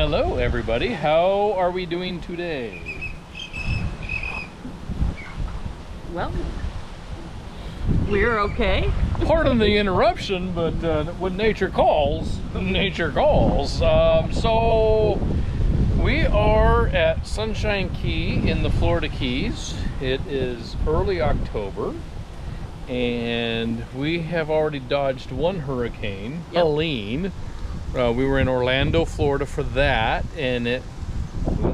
Hello everybody, how are we doing today? Well, we're okay. Pardon the interruption, but when nature calls, nature calls. So we are at Sunshine Key in the Florida Keys. It is early October and we have already dodged one hurricane, Helene. We were in Orlando, Florida for that, and it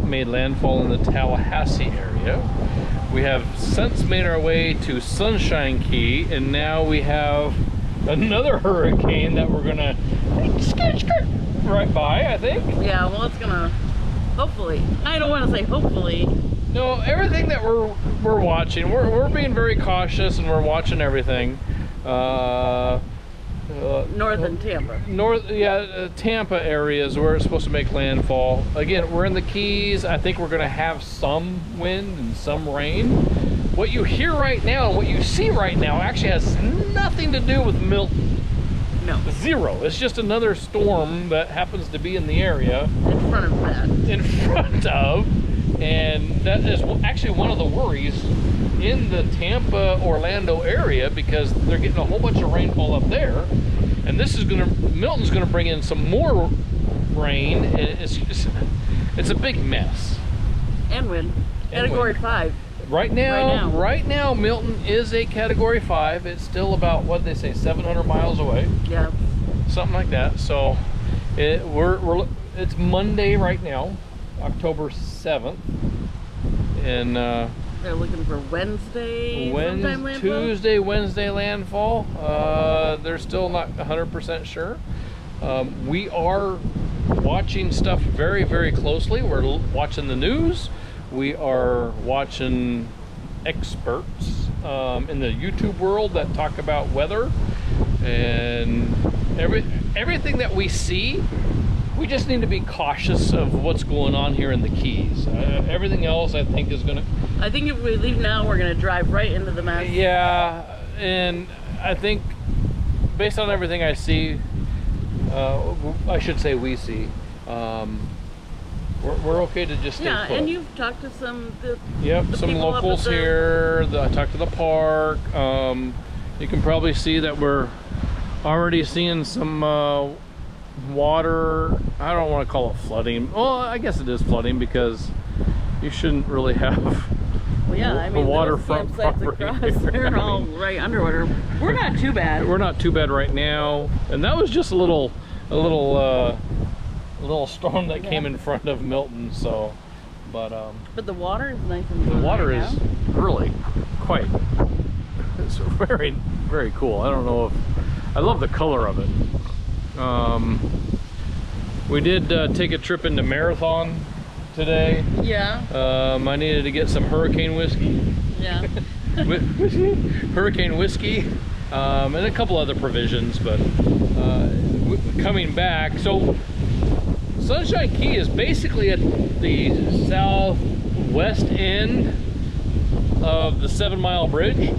made landfall in the Tallahassee area. We have since made our way to Sunshine Key, and now we have another hurricane that we're gonna right by, I think. Yeah, well, it's gonna, hopefully. I don't want to say hopefully. No, everything that we're watching, we're being very cautious, and we're watching everything. North and Tampa. Tampa areas where it's supposed to make landfall. Again, we're in the Keys. I think we're going to have some wind and some rain. What you hear right now and what you see right now actually has nothing to do with Milton. No. Zero. It's just another storm that happens to be in the area. In front of that. In front of. And that is actually one of the worries in the Tampa, Orlando area, because they're getting a whole bunch of rainfall up there, and this is Milton's gonna bring in some more rain, and it's a big mess. And wind. Category 5. Right now, Milton is a Category 5. It's still about, what they say, 700 miles away. Yeah. Something like that. So it's Monday right now, October 7th, and they're looking for Wednesday, Tuesday, Wednesday landfall. They're still not 100% sure. We are watching stuff very, very closely. We're watching the news. We are watching experts in the YouTube world that talk about weather, and everything that we see. We just need to be cautious of what's going on here in the Keys. Everything else, I think, is going to... I think if we leave now, we're going to drive right into the mess. Yeah, and I think, based on everything I see, I should say we see, we're okay to just stay put. And you've talked to some some locals here. I talked to the park. You can probably see that we're already seeing some... water. I don't want to call it flooding. Well, I guess it is flooding because you shouldn't really have the waterfront property. They're all right underwater. We're not too bad. We're not too bad right now, and that was just a little storm that came in front of Milton. So, but the water is nice and blue. The water right is now. really quite. It's very, very cool. I don't know if I love the color of it. We did take a trip into Marathon today. Yeah. I needed to get some hurricane whiskey. Yeah. Hurricane whiskey, and a couple other provisions, but coming back, so Sunshine Key is basically at the southwest end of the 7 Mile Bridge,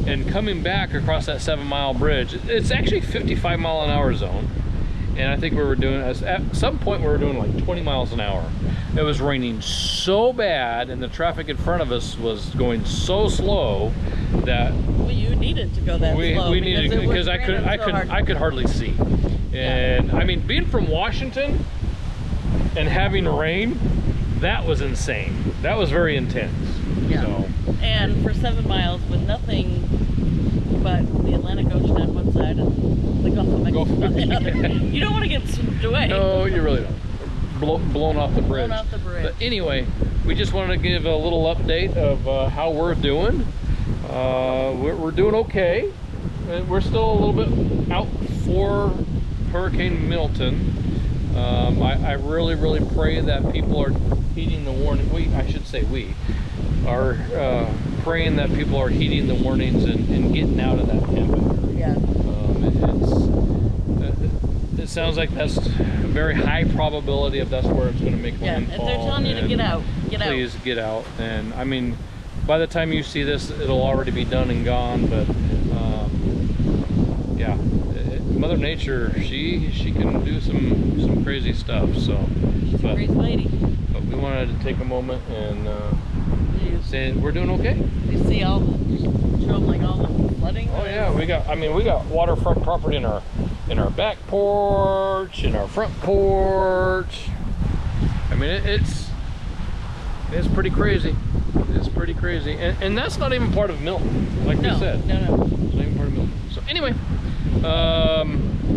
and coming back across that 7 Mile Bridge, it's actually 55 mile an hour zone, and I think we were doing, at some point we were doing like 20 miles an hour. It was raining so bad, and the traffic in front of us was going so slow that you needed to go that slow. We needed, because I could hardly see. And I mean, being from Washington and having rain, that was insane. That was very intense. Yeah. So. And for 7 miles with nothing but the Atlantic Ocean on one side and the Gulf of Mexico on the other. You don't want to get swept away. No, you really don't. Blown off the bridge. Blown off the bridge. But anyway, we just wanted to give a little update of how we're doing. We're doing okay. We're still a little bit out for Hurricane Milton. I really, really pray that people are heeding the warning. I should say we are praying that people are heeding the warnings and getting out of that Tampa area. Yeah. It sounds like that's a very high probability of that's where it's going to make landfall. If they're telling you to get out, please get out. And I mean, by the time you see this, it'll already be done and gone. But yeah, Mother Nature, she can do some crazy stuff. So, She's a great lady. But we wanted to take a moment and say we're doing okay. You see all the, show them like all the flooding. Oh yeah, we got waterfront property in our back porch, in our front porch. I mean, it's pretty crazy. It's pretty crazy, and that's not even part of Milton, like we said. No. It's not even part of Milton. So anyway,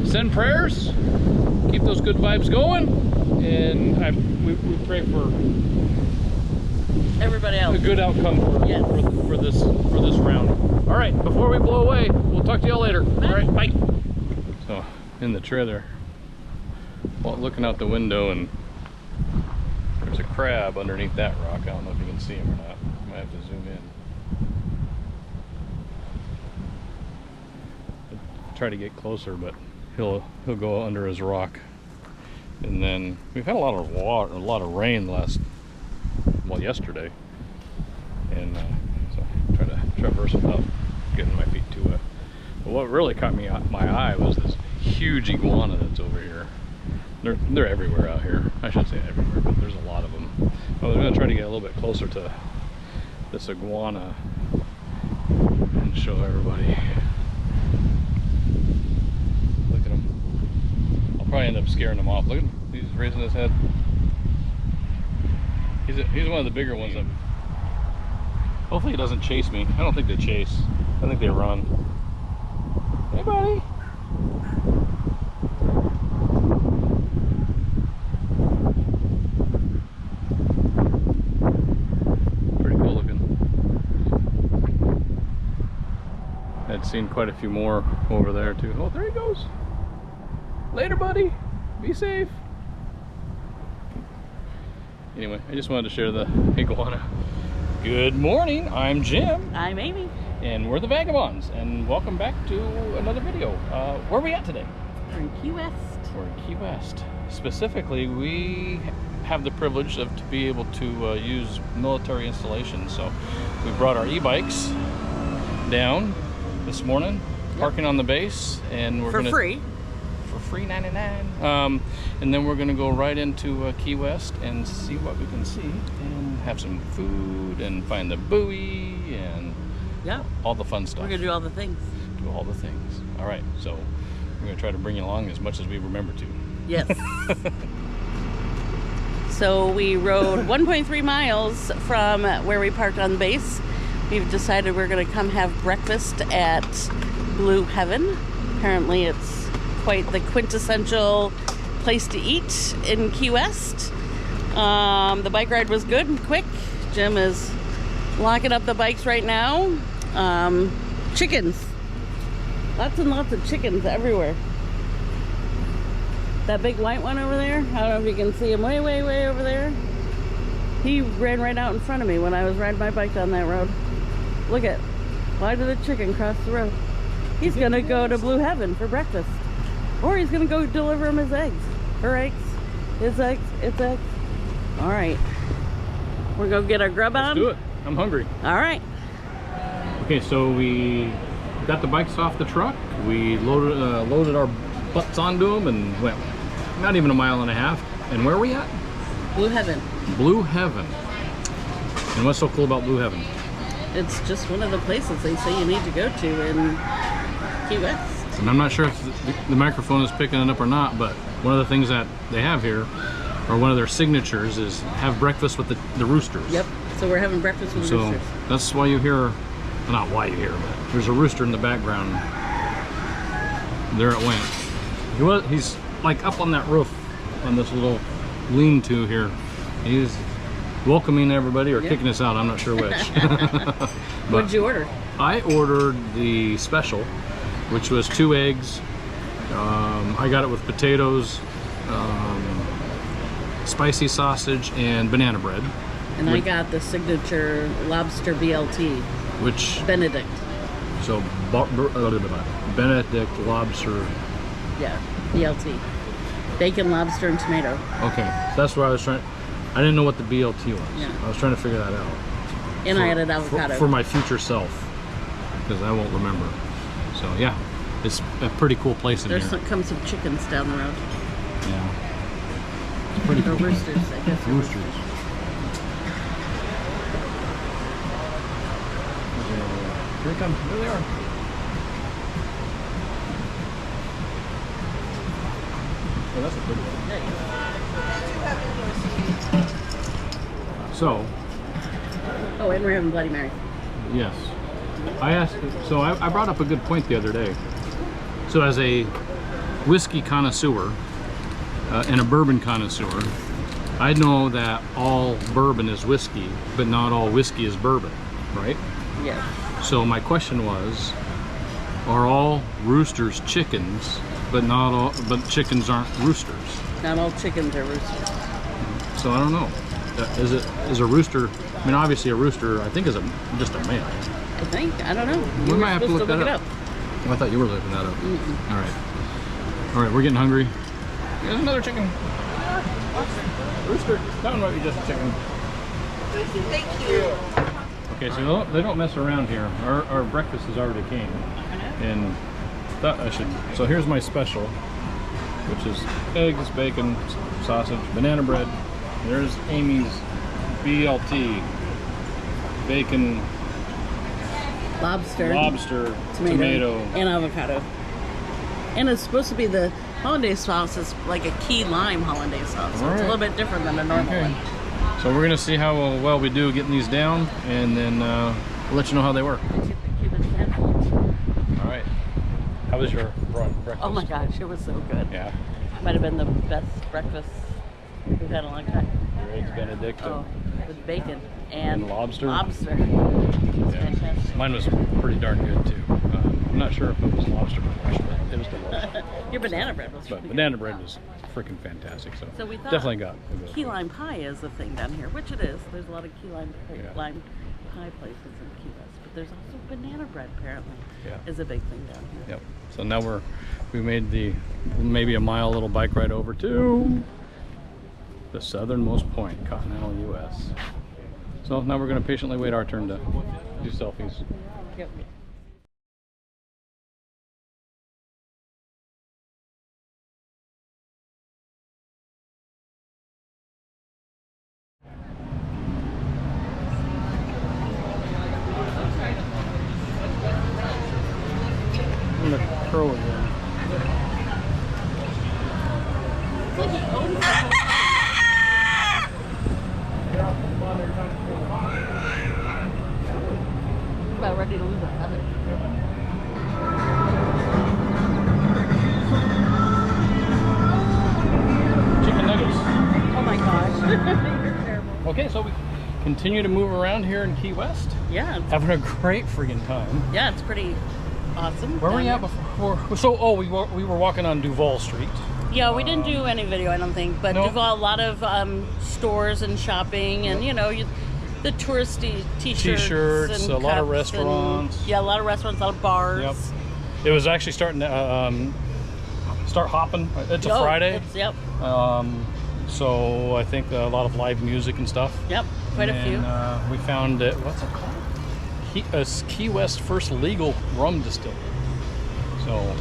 send prayers, keep those good vibes going, and we pray for everybody else a good outcome for this round. All right, before we blow away, we'll talk to y'all later. Bye. All right, bye. So in the trailer, well, looking out the window, and there's a crab underneath that rock. I don't know if you can see him or not. You might have to zoom in. I'll try to get closer, but he'll go under his rock. And then we've had a lot of water, a lot of rain yesterday, and so try to traverse without getting my feet too wet. But what really caught my eye was this huge iguana that's over here. They're everywhere out here. I shouldn't say everywhere, but there's a lot of them. I was going to try to get a little bit closer to this iguana and show everybody. Look at him. I'll probably end up scaring him off. Look at him. He's raising his head. He's one of the bigger ones. Hopefully he doesn't chase me. I don't think they chase. I think they run. Hey, buddy. Pretty cool looking. I'd seen quite a few more over there too. Oh, there he goes. Later, buddy. Be safe. Anyway, I just wanted to share the iguana. Good morning, I'm Jim. I'm Amy. And we're the Vagabond'Z, and welcome back to another video. Where are we at today? We're in Key West. We're in Key West. Specifically, we have the privilege to be able to use military installations. So we brought our e-bikes down this morning, parking on the base, and we're for free. For free 99. And then we're gonna go right into Key West and see what we can see, and have some food, and find the buoy, and all the fun stuff. We're gonna do all the things. Do all the things. All right, so we're gonna try to bring you along as much as we remember to. Yes. So we rode 1.3 miles from where we parked on base. We've decided we're gonna come have breakfast at Blue Heaven. Apparently it's quite the quintessential place to eat in Key West. The bike ride was good and quick. Jim is locking up the bikes right now. Chickens. Lots and lots of chickens everywhere. That big white one over there, I don't know if you can see him way over there. He ran right out in front of me when I was riding my bike down that road. Look at, why did the chicken cross the road? He's gonna go to Blue Heaven for breakfast. Or he's gonna go deliver him his eggs. Her eggs, his eggs, its eggs. All right, we're gonna get our grub on. Let's do it. I'm hungry. All right. Okay, so we got the bikes off the truck. We loaded our butts onto them and went not even a mile and a half. And where are we at? Blue Heaven. Blue Heaven. And what's so cool about Blue Heaven? It's just one of the places they say you need to go to in Key West. And I'm not sure if the microphone is picking it up or not, but one of the things that they have here, or one of their signatures, is have breakfast with the roosters. Yep, so we're having breakfast with roosters. So that's why you hear, well, not why you hear, but there's a rooster in the background. There it went. He's like up on that roof, on this little lean-to here. He's welcoming everybody, or kicking us out, I'm not sure which. What'd you order? I ordered the special, which was 2 eggs. I got it with potatoes, spicy sausage, and banana bread. And I got the signature lobster BLT. Which? Benedict. So, Benedict lobster. Yeah, BLT. Bacon, lobster, and tomato. Okay, so that's what I was trying. I didn't know what the BLT was. Yeah. I was trying to figure that out. And I added avocado. For my future self, because I won't remember. So yeah, it's a pretty cool place in There's here. come some chickens down the road. Yeah. It's pretty Or cool. roosters, I guess. they're Roosters. Here they come. There they are. Oh, that's a pretty one. So, Oh, and we're having Bloody Mary. yes. I brought up a good point the other day. So as a whiskey connoisseur and a bourbon connoisseur, I know that all bourbon is whiskey, but not all whiskey is bourbon, right? Yeah. So my question was, are all roosters chickens, but chickens aren't roosters? Not all chickens are roosters. So I don't know. Is a rooster? I mean, obviously a rooster, I think, is just a male. I think. I don't know. We You were might have to supposed look that it up. Oh, I thought you were looking that up. All right. All right, we're getting hungry. There's another chicken. Rooster. That one might be just a chicken. Thank you. Okay, so they don't mess around here. Our breakfast has already came, and so here's my special, which is eggs, bacon, sausage, banana bread. There's Amy's BLT, bacon, Lobster, tomato, and avocado. And it's supposed to be the hollandaise sauce is like a key lime hollandaise sauce. So it's a little bit different than a normal one. So we're gonna see how well we do getting these down, and then we'll let you know how they work. All right. How was your breakfast? Oh my gosh, it was so good. Yeah. Might have been the best breakfast we've had in a long time. Your eggs Benedict. Oh, with bacon and lobster. Lobster. It's fantastic. Mine was pretty darn good too. I'm not sure if it was lobster fresh, but it was delicious. Your banana bread was But pretty banana good. bread was freaking fantastic. So, So we thought definitely got a good key lime pie is a thing down here, which it is. There's a lot of key lime pie places in Key West, but there's also banana bread apparently is a big thing down here. Yep. So now we made maybe a mile little bike ride over to the southernmost point, continental U.S. So now we're going to patiently wait our turn to do selfies. Yep. I'm going to crow again. About ready to lose a feather. Chicken nuggets. Oh my gosh. You're terrible. Okay, so we continue to move around here in Key West. Yeah. Having a great friggin' time. Yeah, it's pretty awesome. Where were you down at here. before? So, we were walking on Duval Street. Yeah, we didn't do any video, I don't think. But Nope. Duval, a lot of stores and shopping, and the touristy T-shirts, and a lot of cups and- restaurants. yeah, a lot of restaurants, a lot of bars. Yep. It was actually starting to start hopping. It's a Friday. Yep. So I think a lot of live music and stuff. Yep. Quite a few. We found what's it called? Key West first legal rum distillery. So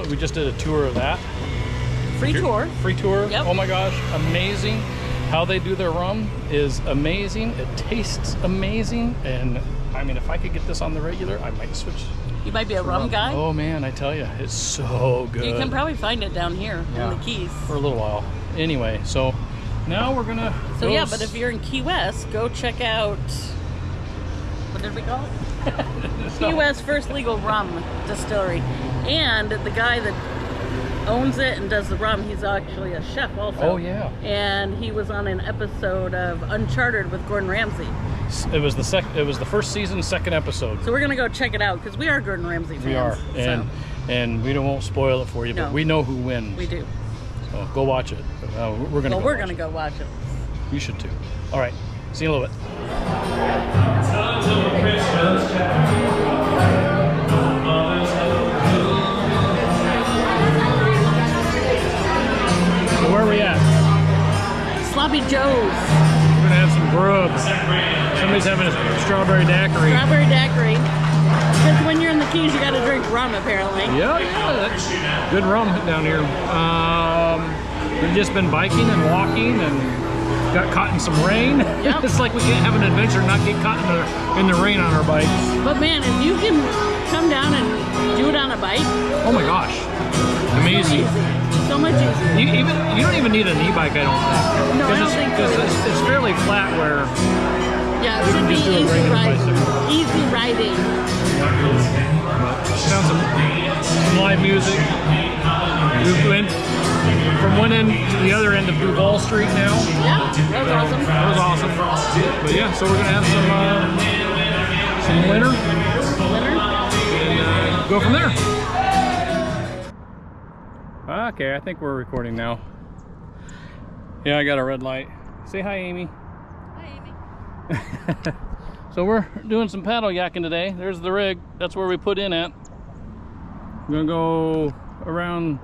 we just did a tour of that. Free tour. Free tour. Yep. Oh my gosh, amazing. How they do their rum is amazing. It tastes amazing. And I mean, if I could get this on the regular, I might switch. You might be a rum guy. Oh man, I tell you, it's so good. You can probably find it down here in the Keys. For a little while. Anyway, so now we're gonna. So go yeah, but if you're in Key West, go check out. What did we call it? Key West first legal rum distillery, and the guy that owns it and does the rum, he's actually a chef also. Oh yeah. And he was on an episode of Uncharted with Gordon Ramsay. It was the first season, second episode. So we're gonna go check it out because we are Gordon Ramsay fans. We are, and we won't spoil it for you, but No. we know who wins. We do. So go watch it. We're gonna. Well, we're gonna go watch it. You should too. All right. See you in a little bit. So where are we at? Sloppy Joe's. We're gonna have some grub. Somebody's having a strawberry daiquiri. Strawberry daiquiri. Because when you're in the Keys, you gotta drink rum, apparently. Yeah, that's good rum down here. We've just been biking and walking and got caught in some rain. Yep. It's like we can't have an adventure and not get caught in the rain on our bikes. But man, if you can come down and do it on a bike, oh my gosh, amazing. So much easier. You don't even need an e-bike, I don't think. No, I don't think so. Because it's fairly flat where yeah, it should be easy riding. Found some live music. We went from one end to the other end of Duval Street now. Yeah, that was awesome. That was awesome. But yeah, so we're gonna have some winter and go from there. Okay, I think we're recording now. Yeah, I got a red light. Say hi, Amy. Hi, Amy. So we're doing some paddle yakking today. There's the rig. That's where we put in at. We're gonna go around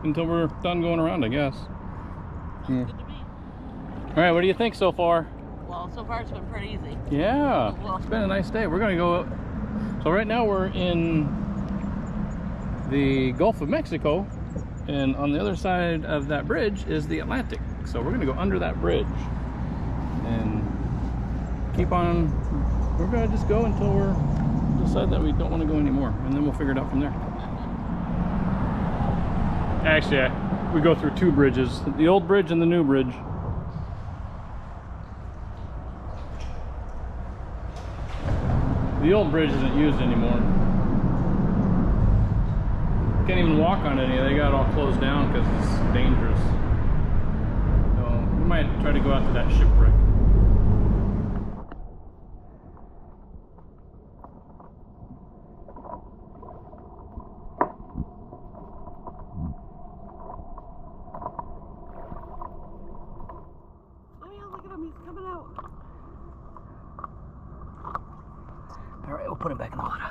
until we're done going around, I guess. Good to me. All right, what do you think so far? Well, so far it's been pretty easy. Yeah, it's been a nice day. We're gonna go. So right now we're in the Gulf of Mexico, and on the other side of that bridge is the Atlantic. So we're gonna go under that bridge and keep on. We're gonna just go until we decide that we don't want to go anymore, and then we'll figure it out from there. Actually, we go through two bridges, the old bridge and the new bridge. The old bridge isn't used anymore. Can't even walk on any. They got it all closed down because it's dangerous. So we might try to go out to that shipwreck. Oh yeah, look at him, he's coming out. All right, we'll put him back in the water.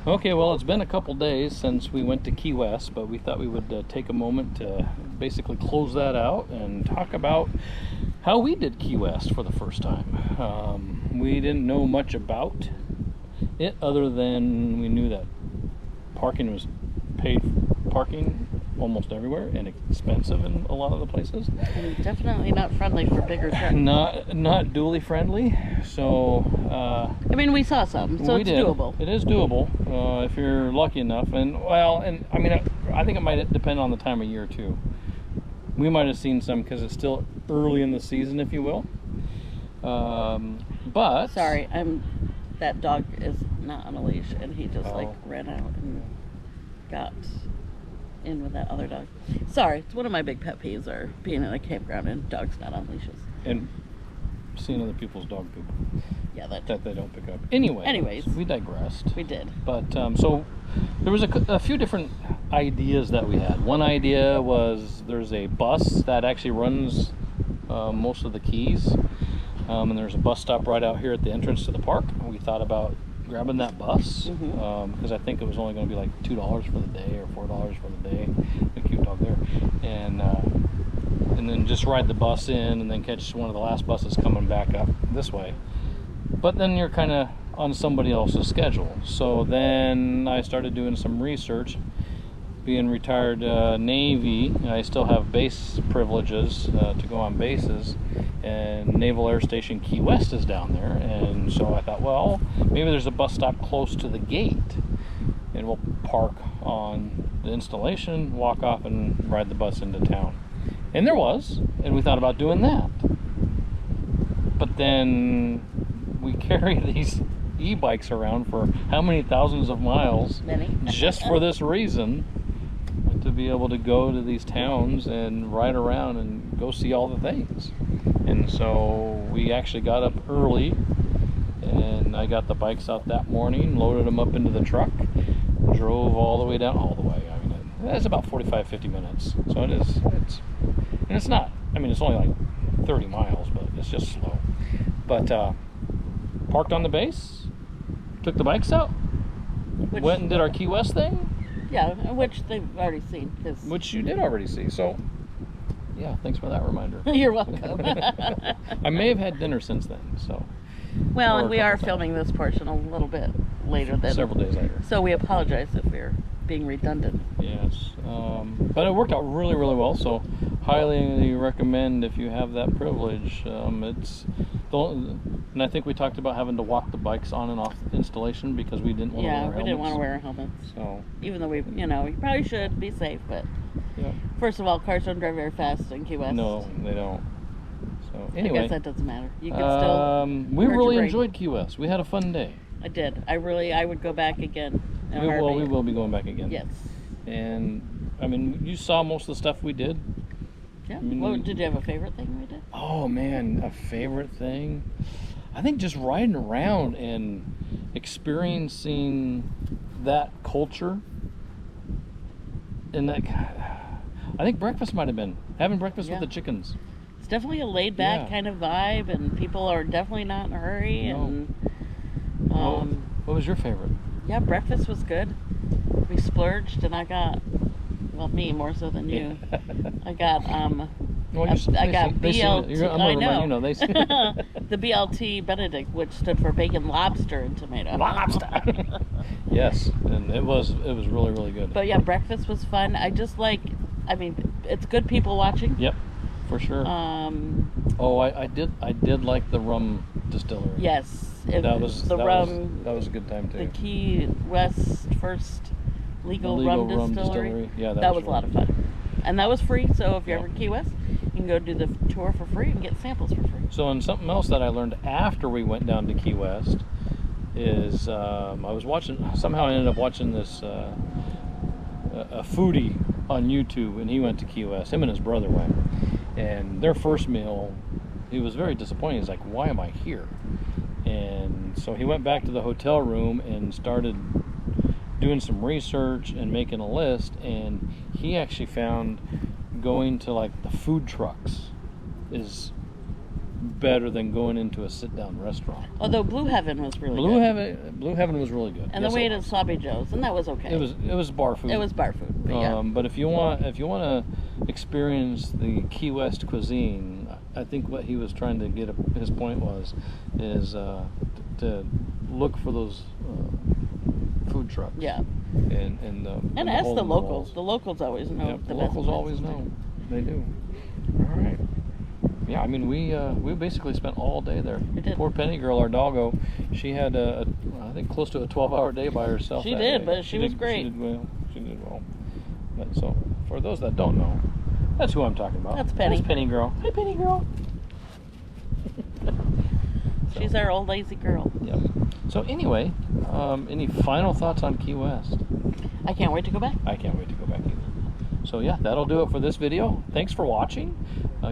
Okay, well, it's been a couple days since we went to Key West, but we thought we would take a moment to basically close that out and talk about how we did Key West for the first time. We didn't know much about it other than we knew that parking was paid parking almost everywhere and expensive in a lot of the places. And definitely not friendly for bigger trips. Not dually friendly. So I mean, we saw some, so it's doable. It is doable if you're lucky enough. And I mean, I think it might depend on the time of year too. We might have seen some because it's still early in the season, if you will. But sorry, that dog is not on a leash, and he just like ran out and got in with that other dog. Sorry, it's one of my big pet peeves are being in a campground and dogs not on leashes. And seeing other people's dog poop. Yeah, that they don't pick up. Anyways, we digressed. We did. But so there was a few different ideas that we had. One idea was there's a bus that actually runs most of the Keys. And there's a bus stop right out here at the entrance to the park. We thought about grabbing that bus because I think it was only going to be like $2 for the day or $4 for the day. A cute dog there, and then just ride the bus in and then catch one of the last buses coming back up this way. But then you're kind of on somebody else's schedule. So then I started doing some research. Being retired Navy, I still have base privileges to go on bases, and Naval Air Station Key West is down there, and so I thought, well, maybe there's a bus stop close to the gate, and we'll park on the installation, walk off, and ride the bus into town. And there was, and we thought about doing that. But then we carry these e-bikes around for how many thousands of miles? Many. Just for this reason. To be able to go to these towns and ride around and go see all the things. And so we actually got up early, and I got the bikes out that morning, loaded them up into the truck, drove all the way down, I mean, it's about 45-50 minutes. So it's not, I mean, it's only like 30 miles, but it's just slow. But parked on the base, took the bikes out, went and did our Key West thing. Yeah, which they've already seen. Which you did already see. So, yeah, thanks for that reminder. You're welcome. I may have had dinner since then, so. Well, Or and a we are couple filming this portion a little bit later than Several days later. So we apologize if we're being redundant. Yes, but it worked out really, really well. So, highly recommend if you have that privilege. And I think we talked about having to walk the bikes on and off installation because we didn't want to wear helmets. Yeah, we didn't want to wear helmets. So, even though you probably should be safe, but yeah. First of all, cars don't drive very fast in Key West. No, they don't. So anyway, I guess that doesn't matter. You can still. We really enjoyed Key West. We had a fun day. I did. I would go back again. We will be going back again. Yes. And I mean, you saw most of the stuff we did. Yeah. I mean, did you have a favorite thing we did? Oh man, a favorite thing. I think just riding around and experiencing that culture. And that, I think breakfast might have been having breakfast with the chickens. It's definitely a laid back kind of vibe, and people are definitely not in a hurry. No. And what was your favorite? Yeah, breakfast was good. We splurged, and I got, well, me more so than you. I got I got BLT. I know. They see it. The BLT Benedict, which stood for bacon, lobster, and tomato. Lobster. Yes, and it was really, really good. But yeah, breakfast was fun. It's good people watching. Yep, for sure. I did like the rum distillery. Yes, that was a good time too. The Key West first legal rum distillery. Yeah, that was a lot of fun, and that was free. So if you're ever in Key West, you can go do the tour for free and get samples for free. So, and something else that I learned after we went down to Key West is I was watching. Somehow I ended up watching this a foodie on YouTube, and he went to Key West. Him and his brother went, and their first meal, he was very disappointed. He's like, "Why am I here?" And so he went back to the hotel room and started doing some research and making a list, and he actually found going to like the food trucks is better than going into a sit-down restaurant. Although Blue Heaven was really good. Blue Heaven was really good. And then we ate at Sloppy Joe's, and that was okay. It was bar food. It was bar food. But, yeah. But if you want to experience the Key West cuisine, I think what he was trying to get his point is to look for those food trucks. Yeah. And ask the locals. The locals always know. Yep, the locals always know. They do. All right. Yeah, I mean, we basically spent all day there. We did. Poor Penny girl, our doggo, she had I think close to a 12-hour day by herself. She did, but she was great. She did well. But so, for those that don't know, that's who I'm talking about. That's Penny. That's Penny girl. Hi, Penny girl. She's our old lazy girl. Yep. So anyway, any final thoughts on Key West? I can't wait to go back. I can't wait to go back either. So yeah, that'll do it for this video. Thanks for watching.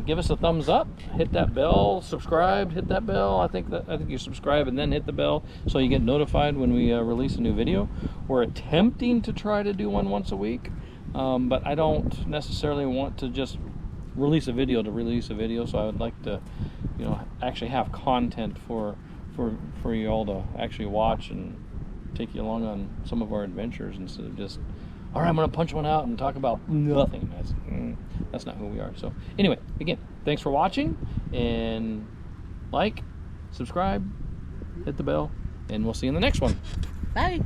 Give us a thumbs up, hit that bell, subscribe, hit that bell. I think you subscribe and then hit the bell so you get notified when we release a new video. We're attempting to try to do one once a week, but I don't necessarily want to just release a video to release a video. So I would like to, actually have content for you all to actually watch and take you along on some of our adventures instead of just, all right, I'm going to punch one out and talk about nothing. That's not who we are. So anyway, again, thanks for watching, and like, subscribe, hit the bell, and we'll see you in the next one. Bye.